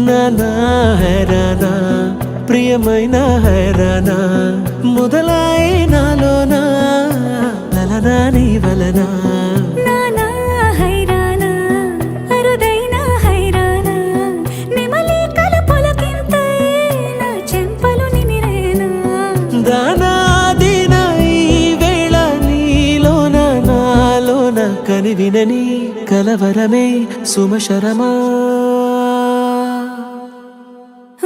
నానా హైరానా ప్రియమైన హైరానా మొదలాయి నాలోనా లలనా నీ వలనా నానా హైరానా అరుదైన హైరానా నెమలి కలపులకింతై నా చెంపలు నిమిరేనా దానా దినా ఈ వేళ నీలోన నాలోన కనివినని కలవరమే సుమశరమా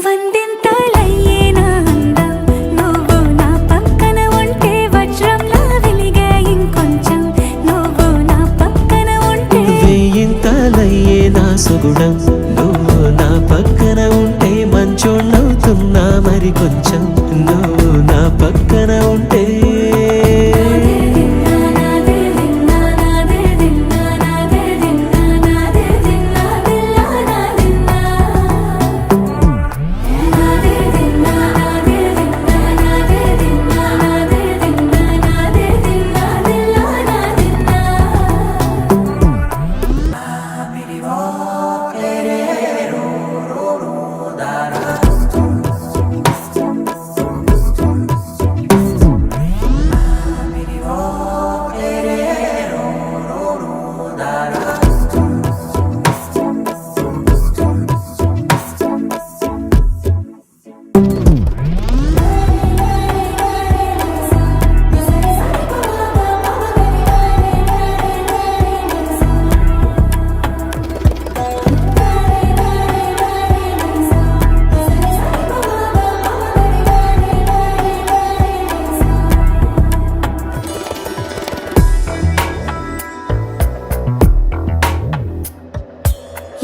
వందింతలయ్యేనా అందం నువ్వు నా పక్కన ఉంటే వజ్రంలా వెలిగే ఇంకొంచెం నువ్వు నా పక్కన ఉంటే వేయింతలయ్యే నా సుగుణం నువ్వు నా పక్కన ఉంటే మంచోణ్ణవుతున్నా మరి కొంచెం నువ్వు నా పక్కన ఉంటే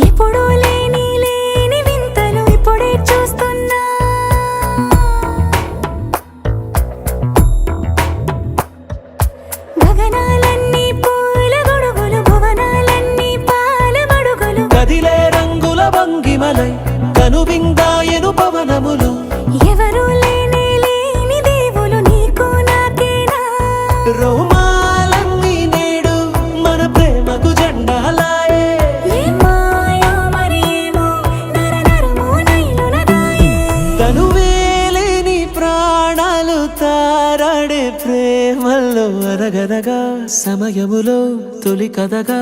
ఎప్పుడూ లేని వింతలు ఇప్పుడే చూస్తున్నా గగనాలన్నీ పూల గొడుగులు భువనాలన్నీ పాల మడుగులు కదిలే రంగుల భంగిమలై కనువిందాయను పవనములు ఎవరూ లేని దేవులు నీకు నాకేనా రోమాలన్నీ నేడు మన ప్రేమకు జెండాలాయే మాయో మరేమో నరనరమో నైలునదాయే తనువేలేని ప్రాణాలు తారాడే ప్రేమల్లో అరగనగా సమయములో తొలి కథగా